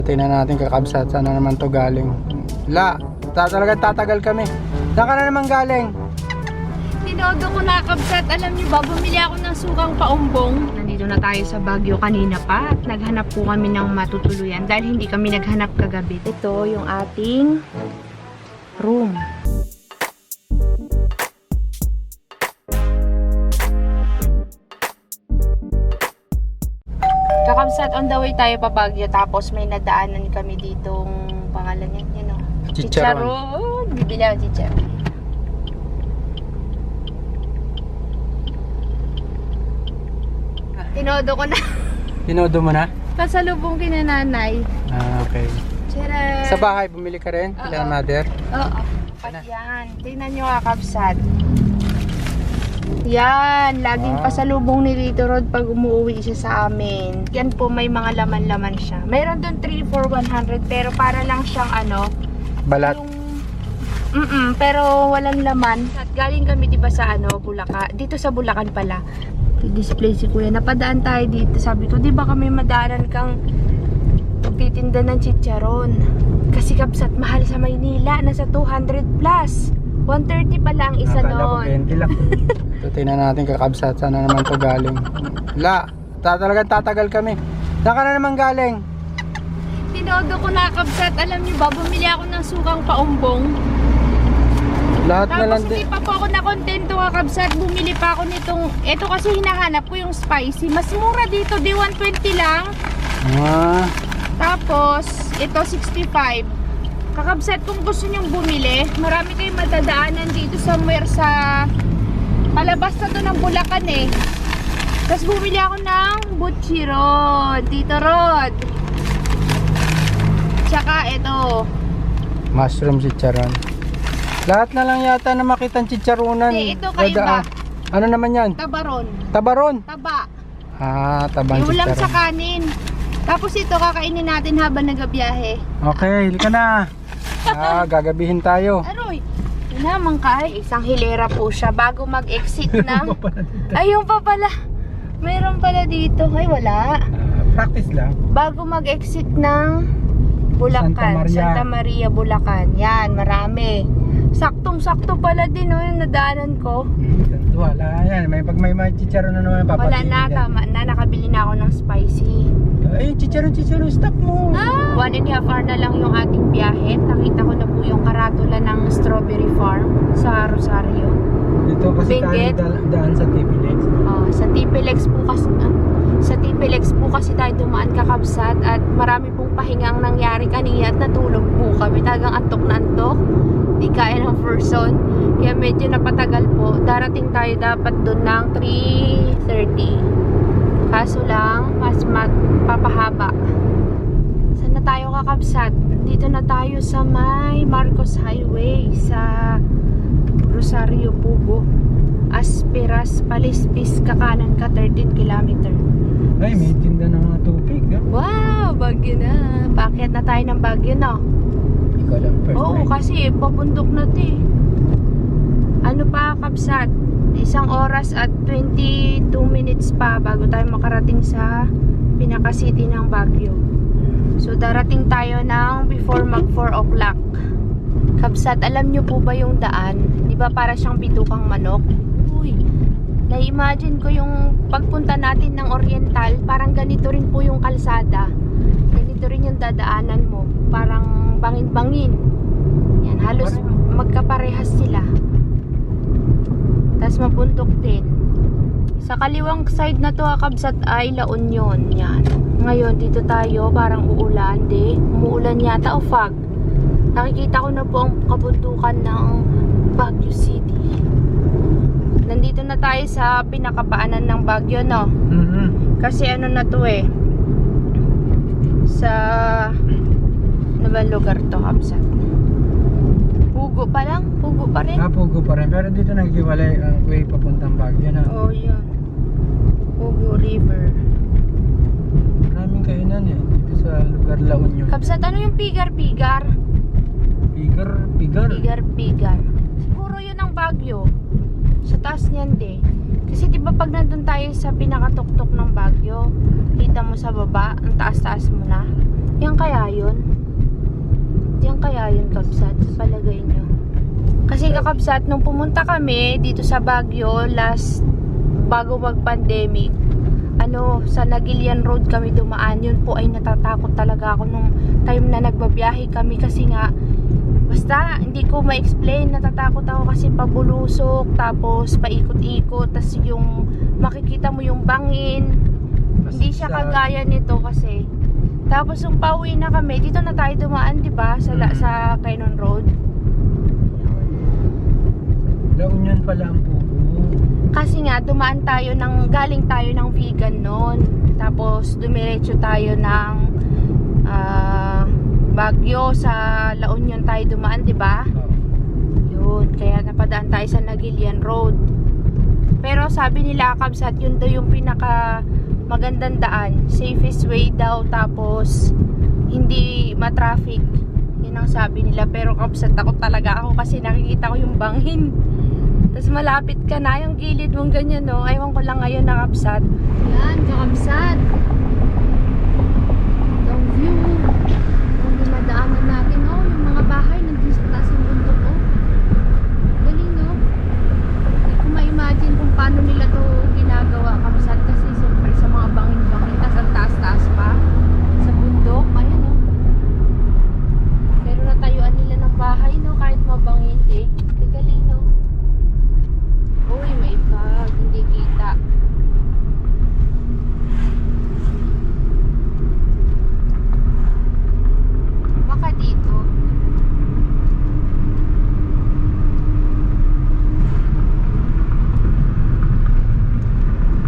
Tingnan natin kakabsat, saan na naman to galing. Talagang tatagal kami. Saan ka na naman galing? Tinodo ko na kabsat. Alam niyo ba, bumili ako ng sukang paumbong. Nandito na tayo sa Baguio kanina pa at naghanap po kami ng matutuluyan dahil hindi kami naghanap kagabi. Ito yung ating room. Kakabsat, on the way tayo pa Baguio tapos may nadaanan kami ditong pangalan niya, you know, chicharon. Bibili ako chicharon. Tinodo ko na. Tinodo mo na? Pasalubong kina nanay. Okay. Tira. Sa bahay, bumili ka rin? Kailan mother? Oo. At yan. Tingnan nyo kakabsat. Yan. Laging pasalubong ni Rito Rod pag umuwi siya sa amin. Yan po, may mga laman-laman siya. Mayroon doon 3 for 100 pero para lang siyang Balat? Pero walang laman. At galing kami diba sa Bulacan. Dito sa Bulacan pala. I-display si kuya. Napadaan tayo dito. Sabi ko, di ba kami madaanan kang magtitinda ng chicharon? Kasi kabsat, mahal sa Maynila. Nasa 200 plus. 130 pa lang isa Akala ko noon. 20 lang. So, tingnan natin kakabsat, saan na naman to galing. Talagang tatagal kami. Saan ka na naman galing? Tinodo ko na kabsat. Alam niyo ba, bumili ako ng sukang paumbong. Lahat na lang Tapos hindi pa po ako nakontento kakabsat. Bumili pa ako nitong, ito kasi hinahanap ko yung spicy. Mas mura dito, di 120 lang. Tapos, ito 65. Kakabsat, kung gusto nyong bumili, marami kayong matadaanan dito somewhere sa palabas na to ng Bulacan eh. Tapos bumili ako ng butchirod, Tito Rod. Tsaka ito. Mushroom chicharon. Lahat na lang yata na makitang chicharunan. Hindi, ito kaiba. Ano naman yan? Tabaron. Tabaron? Taba. Tabang Yung ulam chicharon. sa kanin. Tapos ito kakainin natin habang nagabiyahe. Okay, hili ka na. Gagabihin tayo. Aroy, yun naman kay. Isang hilera po siya bago mag-exit ng... Ayun pa pala. Mayroon pala dito. Ay, wala. Practice lang. Bago mag-exit ng Bulacan. Santa Maria, Bulacan. Yan, marami. Saktong-sakto pala din yung nadaanan ko. Wala yan. Pag may chicharon na naman Wala papapili na, yan. tama na. Nakabili na ako ng spicy. Ay, chicharon, stop mo. 1.5 hour na lang yung ating biyahe. Nakita ko na po yung karatula ng strawberry farm sa Rosario. Dito kasi Benguet. tayo daan sa TPLX. Sa TPLX po kasi sa TPLX po kasi tayo dumaan kakabsat at marami pong pahingang nangyari kanina at natulog po kami. Talagang antok na antok. Di kaya ng person. Kaya medyo napatagal po. Darating tayo dapat doon ng 3:30. Kaso lang, mas papahaba. Saan na tayo kakabsat? Dito na tayo sa may Marcos Highway sa Rosario, Pugo. Asperas, Palispis, kakanan ka 13 kilometer. Ay, may tinda ng mga tubig. Wow, Baguio na. Paakyat na tayo ng Baguio, no? Ikaw lang first Oo, time. kasi pabundok na ito eh. Ano pa, kabsat? 1 oras at 22 minutes pa bago tayo makarating sa pinaka city ng Baguio. So, darating tayo ng before mag 4 o'clock. Kabsat, alam nyo po ba yung daan? Di ba para siyang bitukang manok? Uy, na-imagine ko yung pagpunta natin ng Oriental, parang ganito rin po yung kalsada. Ganito rin yung dadaanan mo. Parang bangin-bangin. Yan, halos magkaparehas sila. Tapos mapuntok din. Sa kaliwang side na to kakabsat ay La Union. Yan. Ngayon, dito tayo, parang uulan. Umuulan yata o fog. Nakikita ko na po ang kabundukan ng Baguio City. Nandito na tayo sa pinakapaanan ng Baguio, no? Kasi ano na to eh. Sa... Ano ba lugar to, kabsat? Pugo pa lang? Pugo pa rin? Pugo pa rin. Pero dito nagkiwalay ang way papuntang Baguio na. Oh, yun. Pugo River. Maraming kainan eh. Dito sa lugar La Union. Kabsat, ano yung pigar-pigar? Pigar. Pigar-pigar. Siguro yun ang Baguio. Sa taas niyan Kasi di ba pag nandun tayo sa pinakatuktok ng Baguio, kita mo sa baba, ang taas-taas mo na. Yan kaya yun? Yan kaya yun, kabsat, sa palagay nyo? Kasi kakabsat, nung pumunta kami dito sa Baguio, bago mag-pandemic, sa Nagilian Road kami dumaan. Yun po ay natatakot talaga ako nung time na nagbabiyahe kami kasi nga, basta hindi ko ma-explain, natatakot ako kasi pabulusok, tapos paikot-ikot, tas yung makikita mo yung bangin. Hindi siya kagaya nito kasi. Tapos nung pauwi na kami, dito na tayo dumaan, 'di ba? Sa Quezon Road. La Union pala ang pupo. Kasi nga galing tayo ng vegan noon. Tapos dumiretso tayo ng Baguio, sa La Union tayo dumaan, 'di ba? Yun, kaya napadaan tayo sa Nagilian Road. Pero sabi nila, kabsat, yun daw yung pinaka magandang daan, safest way daw, tapos hindi ma-traffic. Yun ang sabi nila. Pero kabsat, takot talaga ako kasi nakikita ko yung bangin. Tapos malapit ka na, yung gilid mong ganyan, no? Aywan ko lang ngayon na kabsat. Yan, kakabsat. Yung view. Yung dumadaanan natin, no? Yung mga bahay nandun sa taas ng bundok, oh. Galing, no? Hindi ko ma-imagine kung paano nila to ginagawa, kabsat, kasi siyempre sa mga bangin-bangin, tas ang taas-taas pa sa bundok, ayan, no? Pero natayuan nila ng bahay, no? Kahit mabangin, eh. Galing, no? Uy, may fog, hindi kita. Baka dito.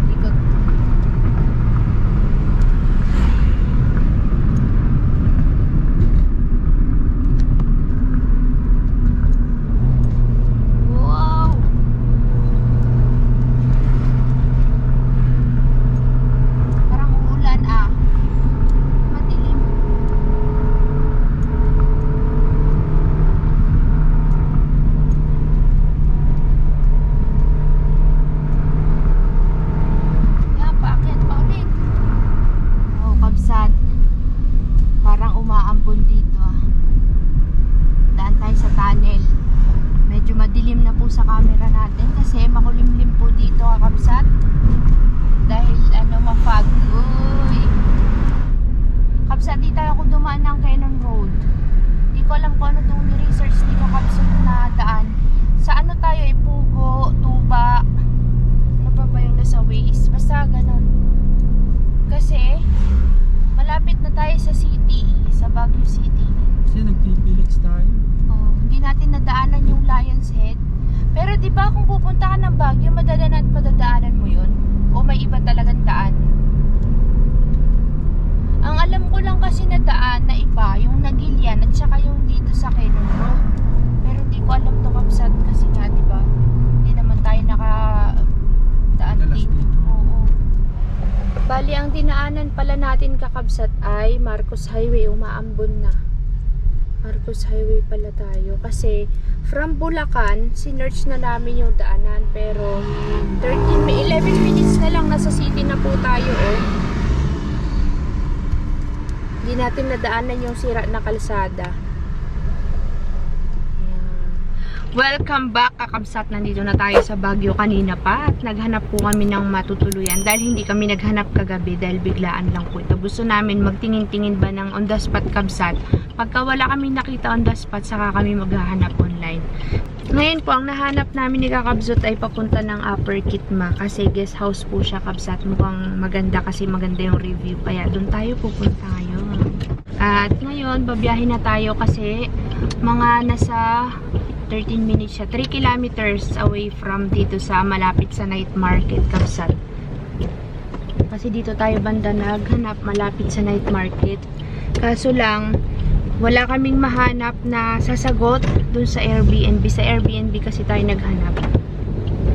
Ikot. Wow! Parang umulan, ah. Madilim. Yan, paakyat pa ulit. Oh, kabsat. Parang umaambon dito, ah. Daan tayo sa tunnel. Medyo madilim na po sa camera natin kasi makulimlim po dito, kakabsat. Dahil ma-fog. Uy. Kabsat, di tayo ako dumaan ng Quezon Road. Di ko alam kung ano itong ni-research ni kakabsat na daan. Sa tayo, Pugo, Tuba. Ano pa ba yung nasa Waze? Basta ganun. Kasi malapit na tayo sa city, sa Baguio City. Kasi nag-TPLX tayo. Oh, hindi natin nadaanan yung Lion's Head. Pero 'di ba kung pupunta ka ng Baguio, madadaanan mo 'yun? O may iba talagang daan? Ang alam ko lang kasi na daan na iba, yung Nagilian at saka yung dito sa Quezon Road. Pero hindi ko alam to, kabsat, kasi nga 'di ba? Hindi naman tayo nakadaan dito. Oo. Bali, ang dinaanan pala natin, kakabsat, ay Marcos Highway. Umaambon na. Marcos Highway pala tayo. Kasi from Bulacan, sinearch na namin yung daanan. Pero 11 minutes na lang, nasa city na po tayo, oh. Hindi natin nadaanan yung sira na kalsada. Welcome back, kakabsat. Nandito na tayo sa Baguio kanina pa at naghanap po kami ng matutuluyan dahil hindi kami naghanap kagabi dahil biglaan lang po ito. Gusto namin magtingin-tingin ba ng on the spot, kabsat. Pagka wala kami nakita on the spot, saka kami maghahanap online. Ngayon po, ang nahanap namin ni kakabsat ay papunta ng Upper Kitma kasi guest house po siya, kabsat. Mukhang maganda kasi maganda yung review, kaya doon tayo pupunta ngayon. At ngayon, babiyahin na tayo kasi mga nasa 13 minutes siya. 3 kilometers away from dito sa malapit sa night market, kabsat. Kasi dito tayo banda naghanap malapit sa night market. Kaso lang, wala kaming mahanap na sasagot dun sa Airbnb. Sa Airbnb kasi tayo naghanap.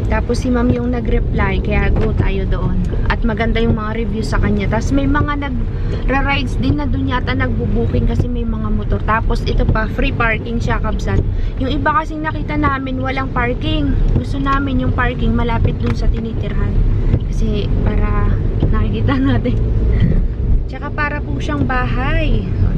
Tapos si ma'am yung nag-reply, kaya go tayo doon. At maganda yung mga review sa kanya. Tapos may mga nagra-rides din na doon yata nagbubuking kasi may mga motor. Tapos ito pa, free parking siya, kabsat. Yung iba kasing nakita namin, walang parking. Gusto namin yung parking malapit doon sa tinitirhan. Kasi para nakikita natin. Tsaka para po siyang bahay. O,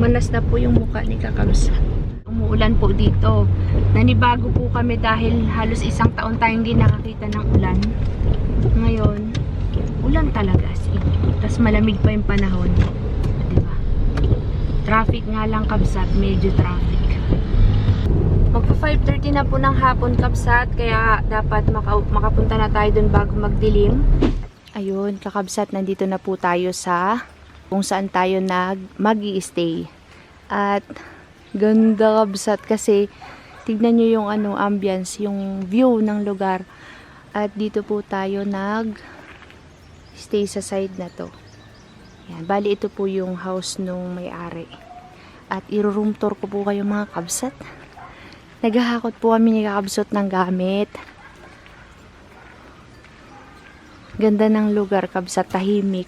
Manas na po yung mukha ni Kakabsat. Umuulan po dito. Nanibago po kami dahil halos isang taon tayong hindi nakakita ng ulan. Ngayon, ulan talaga. Tapos malamig pa yung panahon. Diba? Traffic nga lang, Kabsat. Medyo traffic. Magpa 5:30 na po ng hapon, Kabsat. Kaya dapat makapunta na tayo dun bago magdilim. Ayun, Kakabsat. Nandito na po tayo sa kung saan tayo mag-i-stay. At ganda, Kabsat, kasi tignan nyo yung ambience, yung view ng lugar. At dito po tayo stay sa side na to. Yan, bali ito po yung house nung may-ari. At i-room tour ko po kayo, mga Kabsat. Naghahakot po kami ni Kakabsat ng gamit. Ganda ng lugar, Kabsat, tahimik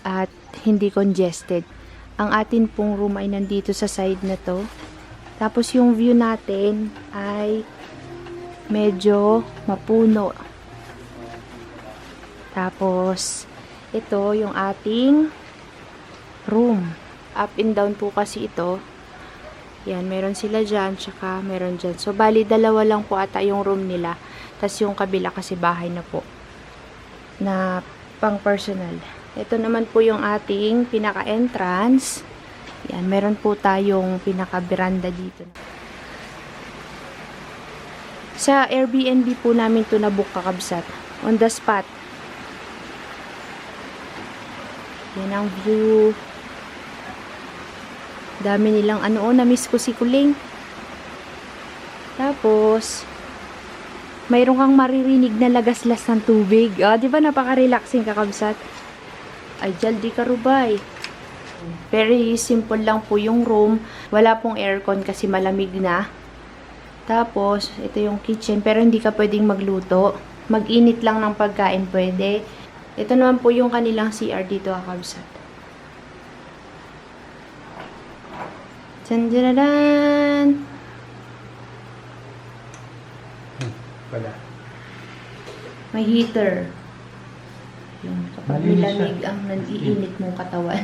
at hindi congested. Ang atin pong room ay nandito sa side na to. Tapos yung view natin ay medyo mapuno. Tapos ito yung ating room. Up and down po kasi ito. Yan, meron sila dyan, tsaka meron dyan. So, bali, dalawa lang po ata yung room nila. Tapos yung kabila kasi bahay na po. Na pang personal. Ito naman po yung ating pinaka-entrance. Yan, meron po tayong pinaka-veranda dito. Sa Airbnb po namin ito na book, Kakabsat. On the spot. Yan ang view. Dami nilang na-miss ko si Kuling. Tapos, mayroon kang maririnig na lagaslas ng tubig. Di ba napaka-relaxing, Kakabsat? Ay, jaldi ka, Rubay. Very simple lang po yung room. Wala pong aircon kasi malamig na. Tapos, ito yung kitchen. Pero hindi ka pwedeng magluto. Mag-init lang ng pagkain pwede. Ito naman po yung kanilang CR dito, Kakabsat. Tandararan! Wala. May heater. Yung kapag Malinis nilamig ang nag-iinit mong katawan.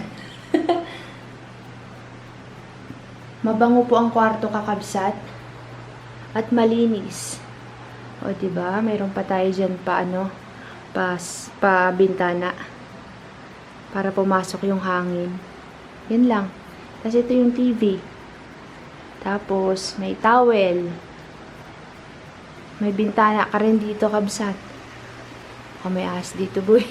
Mabango po ang kwarto, Kakabsat. At malinis. O, diba? Mayroon pa tayo dyan pa bintana. Para pumasok yung hangin. Yan lang. Kasi ito yung TV. Tapos, may towel. May bintana ka rin dito, Kabsat. O, may ahas dito, boy.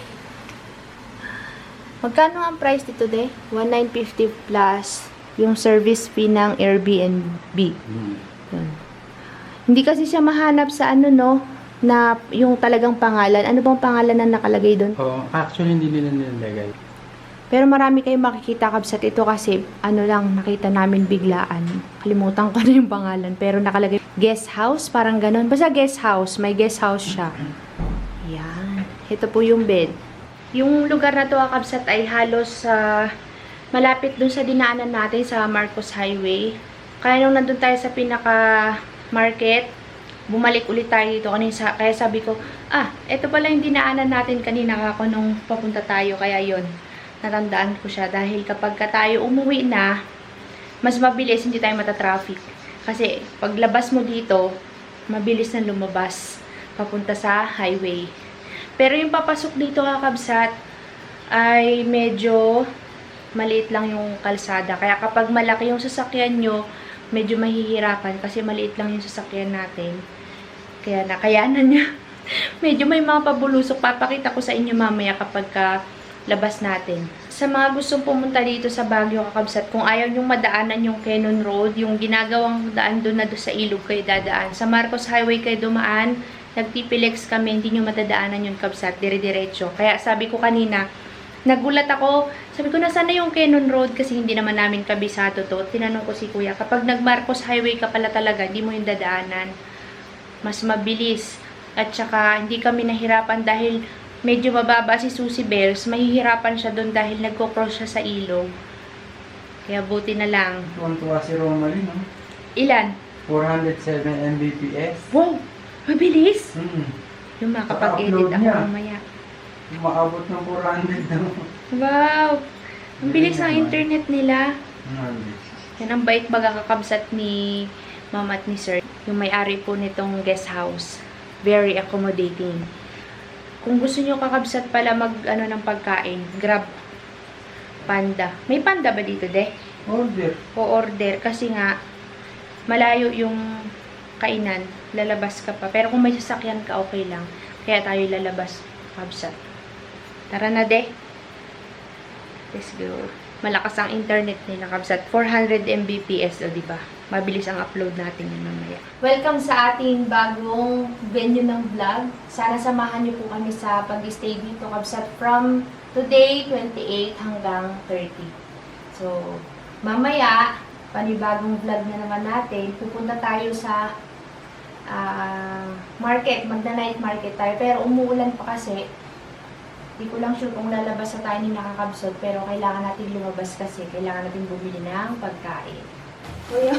Magkano ang price dito, de? 1,950 plus yung service fee ng Airbnb. Yun. Hindi kasi siya mahanap sa na yung talagang pangalan. Ano bang pangalan na nakalagay doon? Actually, hindi nila nilalagay. Pero marami kayong makikita, Kabsat. Ito kasi, lang, nakita namin biglaan. Kalimutan ko na yung pangalan. Pero nakalagay, guest house, parang ganun. Basta guest house, may guest house siya. Yan. Ito po yung bed. Yung lugar na to, Kabsat, ay halos malapit dun sa dinaanan natin sa Marcos Highway. Kaya nung nandun tayo sa pinaka-market, bumalik ulit tayo dito. Kaya sabi ko, ito pala yung dinaanan natin kanina ako nung papunta tayo. Kaya yon, natandaan ko siya. Dahil kapag tayo umuwi na, mas mabilis, hindi tayo matatraffic. Kasi paglabas mo dito, mabilis na lumabas papunta sa highway. Pero yung papasok dito, Kakabsat, ay medyo maliit lang yung kalsada. Kaya kapag malaki yung sasakyan nyo, medyo mahihirapan kasi maliit lang yung sasakyan natin. Kaya nakayanan niya. Medyo may mga pabulusok. Papakita ko sa inyo mamaya kapag labas natin. Sa mga gustong pumunta dito sa Baguio, Kakabsat, kung ayaw nyong madaanan yung Cannon Road, yung ginagawang daan doon na doon sa ilog kayo dadaan. Sa Marcos Highway kayo dumaan, nagtipilex kami, hindi nyo matadaanan yung, Kabsat, dire-diretso. Kaya sabi ko kanina, nagulat ako, sabi ko, nasaan na yung Cannon Road kasi hindi naman namin kabisado to. Tinanong ko si Kuya, kapag nag-Marcos Highway ka pala talaga, hindi mo yung dadaanan. Mas mabilis. At saka, hindi kami nahirapan dahil medyo mababa si Susie Bells. Mahihirapan siya doon dahil nagko-cross siya sa ilog. Kaya buti na lang. Tuwan-tuwa si Romalie, no? Ilan? 407 Mbps. Wow! Mabilis! Yung Sa-upload makapag-edit ako niya. mamaya. Maabot ng 400 daw. Wow! Ang bilis ng naman. internet nila. Yan ang bait baga kakabsat ni ma'am at ni sir. Yung may-ari po nitong guest house. Very accommodating. Kung gusto nyo kakabsat pala ng pagkain, Grab, Panda. May Panda ba dito, de? Order. O-order. Kasi nga, malayo yung kainan. Lalabas ka pa. Pero kung may sasakyan ka, okay lang. Kaya tayo lalabas, kakabsat. Tara na, de. Let's go. Malakas ang internet nila, kabsat. 400 Mbps, o diba? Mabilis ang upload natin yun mamaya. Welcome sa ating bagong venue ng vlog. Sana samahan niyo po kami sa pag-stay dito, kabsat, from today, 28 hanggang 30. So, mamaya, panibagong vlog na naman natin. Pupunta tayo sa market, magna-night market tayo. Pero umuulan pa kasi. Hindi ko lang sure kung lalabas na tayo ni nakakabsot, pero kailangan natin lumabas kasi kailangan natin bumili ng pagkain. Kuya,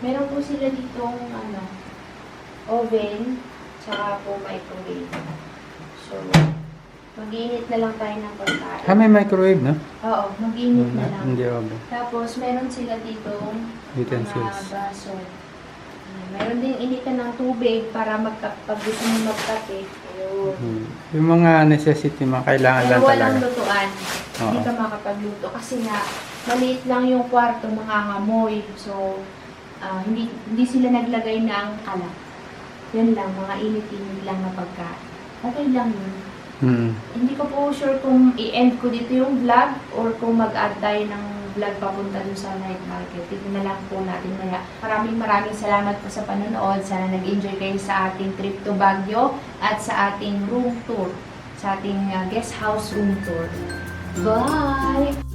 meron po sila ditong oven, tsaka po microwave. So, mag-iinit na lang tayo ng pagkain. May microwave, no? Oo, mag-iinit na lang. Hindi oven. Tapos, meron sila ditong Utensils. mga baso. Meron din initan ng tubig para pag gusto mo magkape. Ayun. Yung mga necessity, mga kailangan lang Pero talaga. walang lutuan. Hindi Oo. ka makapagluto. Kasi nga, maliit lang yung kwarto, mangangamoy. So, hindi sila naglagay ng alak. Yun lang, mga init-init lang na pagkain. Okay lang yun. Hindi ko po sure kung i-end ko dito yung vlog or kung mag-add tayo ng vlog papunta dun sa night market. Dito na lang po natin maya. Maraming salamat po sa panonood. Sana nag-enjoy kayo sa ating trip to Baguio at sa ating room tour. Sa ating guest house room tour. Bye!